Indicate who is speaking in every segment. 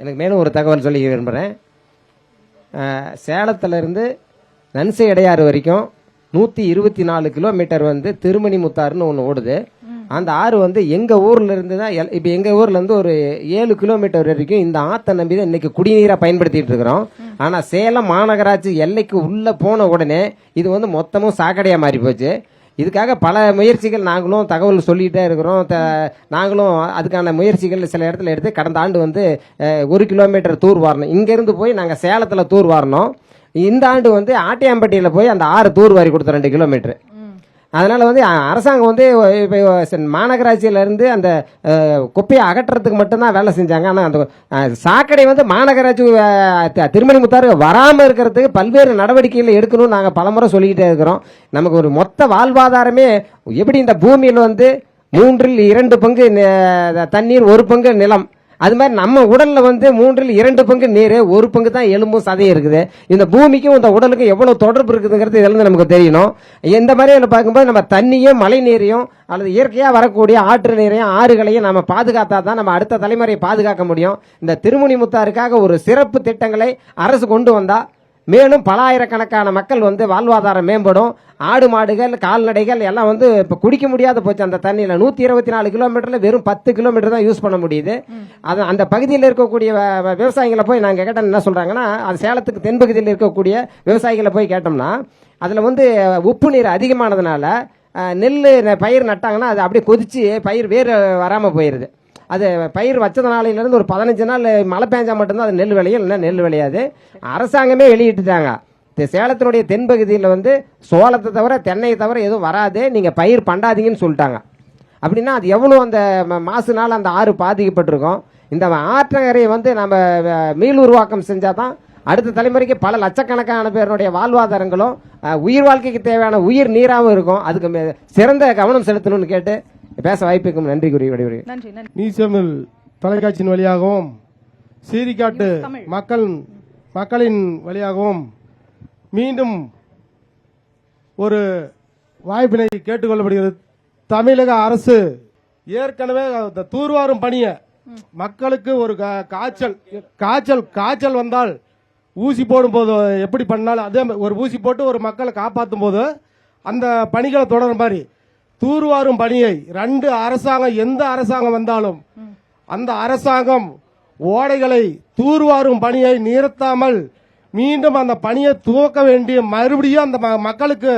Speaker 1: எனக்கு மேலும் ஒரு தகவல் சொல்லி விரும்புகிறேன். சேலத்திலிருந்து நன்சை இடையாறு வரைக்கும் 124 கிலோமீட்டர் வந்து திருமணி முத்தாறுன்னு ஒன்று ஓடுது. அந்த ஆறு வந்து எங்கள் ஊரில் இருந்து தான் இப்போ எங்கள் ஊரில் இருந்து ஒரு 7 கிலோமீட்டர் வரைக்கும் இந்த ஆற்றை நம்பி தான் இன்றைக்கி குடிநீராக பயன்படுத்திட்டு இருக்கிறோம். ஆனால் சேலம் மாநகராட்சி எல்லைக்கு உள்ளே போன உடனே இது வந்து மொத்தமும் சாக்கடையாக மாறி போச்சு. இதுக்காக பல முயற்சிகள் நாங்களும் தகவல் சொல்லிகிட்டே இருக்கிறோம். நாங்களும் அதுக்கான முயற்சிகள் சில இடத்துல எடுத்து கடந்த ஆண்டு வந்து 1 கிலோமீட்டர் தூர் வாரணும். இங்கேருந்து போய் நாங்கள் சேலத்தில் தூர் வாரணும். இந்த ஆண்டு வந்து ஆட்டியாம்பட்டியில் போய் அந்த ஆறு தூர் வாரி கொடுத்தோம் 2 கிலோமீட்டர். அதனால் வந்து அரசாங்கம் வந்து இப்போ மாநகராட்சியிலேருந்து அந்த குப்பையை அகற்றுறதுக்கு மட்டும்தான் வேலை செஞ்சாங்க. ஆனால் அந்த சாக்கடை வந்து மாநகராட்சி திருமணி முத்தாறு வராமல் இருக்கிறதுக்கு பல்வேறு நடவடிக்கைகள் எடுக்கணும்னு நாங்கள் பலமுறை சொல்லிக்கிட்டே இருக்கிறோம். நமக்கு ஒரு மொத்த வாழ்வாதாரமே எப்படி இந்த பூமியில் வந்து 3/2 பங்கு தண்ணீர் 1 பங்கு நிலம், அது மாதிரி நம்ம உடல்ல வந்து 3/2 பங்கு நீர் 1 பங்கு தான் எலும்பும் சதையும் இருக்குது. இந்த பூமிக்கும் இந்த உடலுக்கும் எவ்வளவு தொடர்பு இருக்குதுங்கிறது இதுல நமக்கு தெரியணும். இந்த மாதிரி பார்க்கும்போது நம்ம தண்ணியும் மழை நீரையும் அல்லது இயற்கையா வரக்கூடிய ஆற்று நீரையும் ஆறுகளையும் நம்ம பாதுகாத்தா தான் நம்ம அடுத்த தலைமுறையை பாதுகாக்க முடியும். இந்த திருமணி முத்தாறுக்காக ஒரு சிறப்பு திட்டங்களை அரசு கொண்டு வந்தா மேலும் பல ஆயிரக்கணக்கான மக்கள் வந்து வாழ்வாதாரம் மேம்படும். ஆடு மாடுகள் கால்நடைகள் எல்லாம் வந்து இப்போ குடிக்க முடியாத போச்சு அந்த தண்ணியில். 124 கிலோமீட்டர்ல வெறும் 10 கிலோமீட்டர் தான் யூஸ் பண்ண முடியுது. அது அந்த பகுதியில் இருக்கக்கூடிய விவசாயிகளை போய் நாங்கள் கேட்டோம். என்ன சொல்றாங்கன்னா, அது சேலத்துக்கு தென்பகுதியில் இருக்கக்கூடிய விவசாயிகளை போய் கேட்டோம்னா அதில் வந்து உப்பு நீர் அதிகமானதுனால நெல் பயிர் நட்டாங்கன்னா அது அப்படியே கொதிச்சு பயிர் வேறு வராமல் போயிடுது. அது பயிர் வச்சதுனாலிருந்து ஒரு 15 நாள் மழை பெஞ்சா மட்டும்தான் அது நெல் விளையும், இல்லைன்னா நெல் விளையாது. அரசாங்கமே வெளியிட்டுட்டாங்க, சேலத்தினுடைய தென்பகுதியில் வந்து சோளத்தை தவிர தென்னையை தவிர எதுவும் வராது, நீங்கள் பயிர் பண்ணாதீங்கன்னு சொல்லிட்டாங்க. அப்படின்னா அது எவ்வளோ அந்த மாசுனால அந்த ஆறு பாதிக்கப்பட்டிருக்கும். இந்த ஆற்றங்கரையை வந்து நம்ம மீள் உருவாக்கம் செஞ்சால் தான் அடுத்த தலைமுறைக்கு பல லட்சக்கணக்கான பேருடைய வாழ்வாதாரங்களும் உயிர் வாழ்க்கைக்கு தேவையான உயிர் நீராகவும் இருக்கும். அதுக்கு சிறந்த கவனம் செலுத்தணும்னு கேட்டு பேச வாய்ப்புக்கும் நன்றி கூறி விடைபெறுகிறேன்.
Speaker 2: நீசமிழ் தொலைக்காட்சியின் வழியாகவும் சீரிக்காட்டு மக்களின் வழியாகவும் மீண்டும் ஒரு வாய்ப்பினை கேட்டுக்கொள்ளப்படுகிறது. தமிழக அரசு ஏற்கனவே தூர்வாரும் பணியை மக்களுக்கு ஒரு காய்ச்சல் வந்தால் ஊசி போடும் போது எப்படி பண்ணாலும் அதே ஒரு ஊசி போட்டு ஒரு மக்களை காப்பாற்றும் போது அந்த பணிகளை தொடரும் மாதிரி தூர்வாரும் பணியை 2 அரசாங்கம் எந்த அரசாங்கம் வந்தாலும் அந்த அரசாங்கம் ஓடைகளை தூர்வாரும் பணியை நிறுத்தாமல் மீண்டும் அந்த பணியை துவக்க வேண்டிய மறுபடியும் அந்த மக்களுக்கு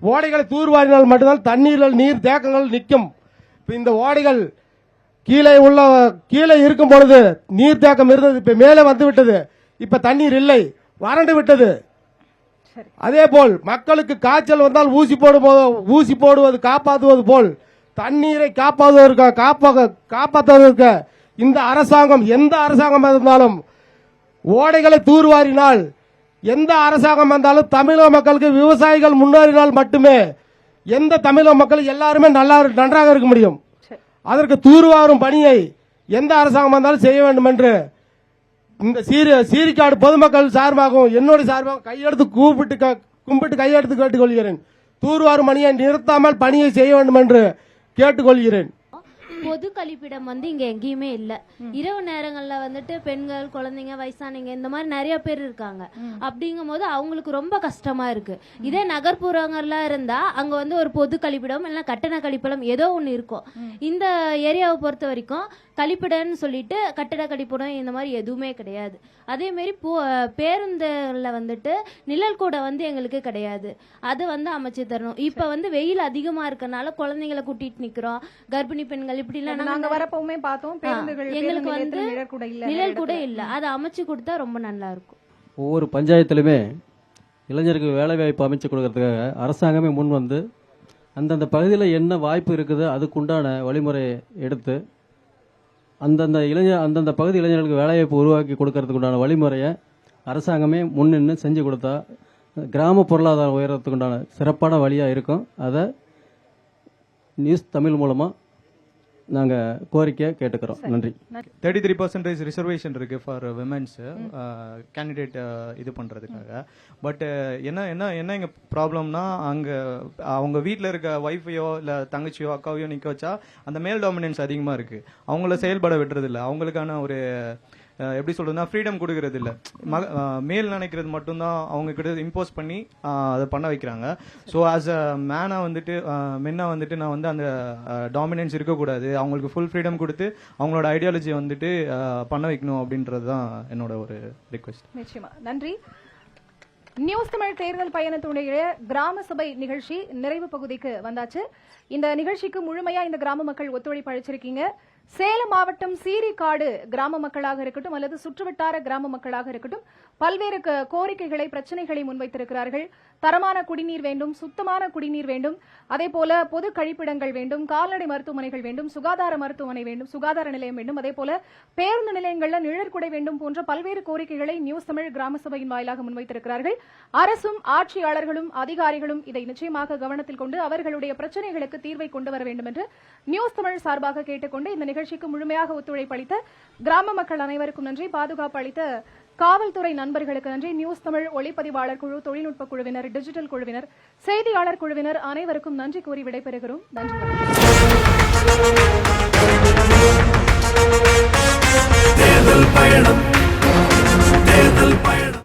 Speaker 2: ஓடைகளை தூர்வாரினால் மட்டும்தான் தண்ணீரில் நீர் தேக்கங்கள் நிற்கும். இந்த ஓடைகள் கீழே இருக்கும் பொழுது நீர் தேக்கம் இருந்தது, இப்ப மேலே வந்து விட்டது, இப்ப தண்ணீர் இல்லை, வறண்டு விட்டது. அதே போல் மக்களுக்கு காய்ச்சல் வந்தால் ஊசி போடுவது காப்பாற்றுவது போல் தண்ணீரை காப்பாற்றுவதற்கு இந்த அரசாங்கம் எந்த அரசாங்கம் இருந்தாலும் ஓடைகளை தூர்வாரினால் எந்த அரசாங்கம் வந்தாலும் தமிழக மக்களுக்கு விவசாயிகள் முன்னேறினால் மட்டுமே எந்த தமிழக மக்கள் எல்லாருமே நன்றாக இருக்க முடியும். அதற்கு தூர்வாரும் பணியை எந்த அரசாங்கம் வந்தாலும் செய்ய வேண்டும் என்று இந்த சீரிக்காடு பொதுமக்கள் சார்பாகவும் என்னுடைய சார்பாகவும் கையெடுத்து கும்பிட்டு கையெடுத்து கேட்டுக்கொள்கிறேன். தூர்வாரும் பணியை நிறுத்தாமல் பணியை செய்ய வேண்டும் என்று கேட்டுக்கொள்கிறேன்.
Speaker 3: பொது கழிப்பிடம் வந்து இங்க எங்கேயுமே இல்ல. இரவு நேரங்கள்ல வந்துட்டு பெண்கள், குழந்தைங்க, வயசானவங்க இந்த மாதிரி நிறைய பேர் இருக்காங்க. அப்படிங்கும் போது அவங்களுக்கு ரொம்ப கஷ்டமா இருக்கு. இதே நகர்ப்புறங்கள்ல இருந்தா அங்க வந்து ஒரு பொது கழிப்பிடம் இல்ல கட்டண கழிப்பிடம் ஏதோ ஒண்ணு இருக்கும். இந்த ஏரியாவை பொறுத்த வரைக்கும் கழிப்பிடம்னு சொல்லிட்டு கட்டட கழிப்பிடம் இந்த மாதிரி எதுவுமே கிடையாது. அதே மாதிரி பேருந்துல வந்துட்டு நிழல் கூட வந்து எங்களுக்கு கிடையாது. அது வந்து அமைச்சு தரணும். இப்ப வந்து வெயில் அதிகமா இருக்கனால குழந்தைங்களை கூட்டிட்டு நிக்கிறோம், கர்ப்பிணி பெண்கள் இப்படி எங்களுக்கு வந்து நிழல் கூட இல்ல. அதை அமைச்சு கொடுத்தா ரொம்ப நல்லா இருக்கும்.
Speaker 4: ஒவ்வொரு பஞ்சாயத்திலுமே இளைஞருக்கு வேலை வாய்ப்பு அமைச்சு கொடுக்கறதுக்காக அரசாங்கமே முன் வந்து அந்தந்த பகுதியில் என்ன வாய்ப்பு இருக்குது அதுக்குண்டான வழிமுறையை எடுத்து அந்தந்த பகுதி இளைஞர்களுக்கு வேலைவாய்ப்பு உருவாக்கி கொடுக்கறதுக்கு உண்டான வழிமுறையை அரசாங்கமே முன்னின்று செஞ்சு கொடுத்தா கிராம பொருளாதாரம் உயரத்துக்கு உண்டான சிறப்பான வழியாக இருக்கும். அதை நியூஸ் தமிழ் மூலமாக நாங்கள் கோரிக்கை கேட்டுக்கிறோம். நன்றி.
Speaker 5: 33% ரிசர்வேஷன் இருக்கு ஃபார் விமென்ஸ் கேண்டிடேட் இது பண்றதுக்காக. பட் என்ன இங்க ப்ராப்ளம்னா, அங்க அவங்க வீட்டில் இருக்க ஒய்ஃபையோ இல்லை தங்கச்சியோ அக்காவையோ நிற்க வச்சா அந்த மேல் டாமினன்ஸ் அதிகமாக இருக்கு. அவங்கள செயல்பட விடுறது இல்லை. அவங்களுக்கான ஒரு எப்படி சொல்றதுன்னா ஃப்ரீடம் கொடுக்கறது இல்ல. மேல் நினைக்கிறது மட்டும்தான் அவங்க கிட்ட இம்போஸ் பண்ணி அதை பண்ண வைக்கிறாங்க. ஸோ ஆஸ் அ மேனா வந்துட்டு மென்னா வந்துட்டு நான் வந்து அந்த டாமினன்ஸ் இருக்கக்கூடாது, அவங்களுக்கு ஃபுல் ஃப்ரீடம் கொடுத்து அவங்களோட ஐடியாலஜியை வந்துட்டு பண்ண வைக்கணும் அப்படின்றது தான் என்னோட ஒரு ரிக்வெஸ்ட்.
Speaker 6: நிச்சயமா நன்றி. நியூஸ் தமிழ் தேர்தல் பயணத்துடைய கிராம சபை நிகழ்ச்சி நிறைவு பகுதிக்கு வந்தாச்சு. இந்த நிகழ்ச்சிக்கு முழுமையா இந்த கிராம மக்கள் ஒத்துழைப்பு அளிச்சிருக்கீங்க. சேலம் மாவட்டம் சீரிக்காடு கிராம மக்களாக இருக்கட்டும் அல்லது சுற்றுவட்டார கிராம மக்களாக இருக்கட்டும் பல்வேறு கோரிக்கைகளை பிரச்சனைகளை முன்வைத்திருக்கிறார்கள். தரமான குடிநீர் வேண்டும், சுத்தமான குடிநீர் வேண்டும், அதே போல பொது கழிப்பிடங்கள் வேண்டும், கால்நடை மருத்துவமனைகள் வேண்டும், சுகாதார மருத்துவமனை வேண்டும், சுகாதார நிலையம் வேண்டும், அதே போல பேருந்து நிலையங்கள்ல நிழற்குடை வேண்டும் போன்ற பல்வேறு கோரிக்கைகளை நியூஸ் தமிழ் கிராம சபையின் வாயிலாக முன்வைத்திருக்கிறார்கள். அரசும் ஆட்சியாளர்களும் அதிகாரிகளும் இதை நிச்சயமாக கவனத்தில் கொண்டு அவர்களுடைய பிரச்சனைகளுக்கு தீர்வை கொண்டு வர வேண்டும் என்று நியூஸ் தமிழ் சார்பாக கேட்டுக்கொண்டு இந்த நிகழ்ச்சிக்கு முழுமையாக ஒத்துழைப்பு அளித்த கிராம மக்கள் அனைவருக்கும் நன்றி. பாதுகாப்பு அளித்த காவல்துறை நண்பர்களுக்கு நன்றி. நியூஸ் தமிழ் ஒளிப்பதிவாளர் குழு, தொழில்நுட்ப குழுவினர், டிஜிட்டல் குழுவினர், செய்தியாளர் குழுவினர் அனைவருக்கும் நன்றி கூறி விடைபெறுகிறோம். நன்றி.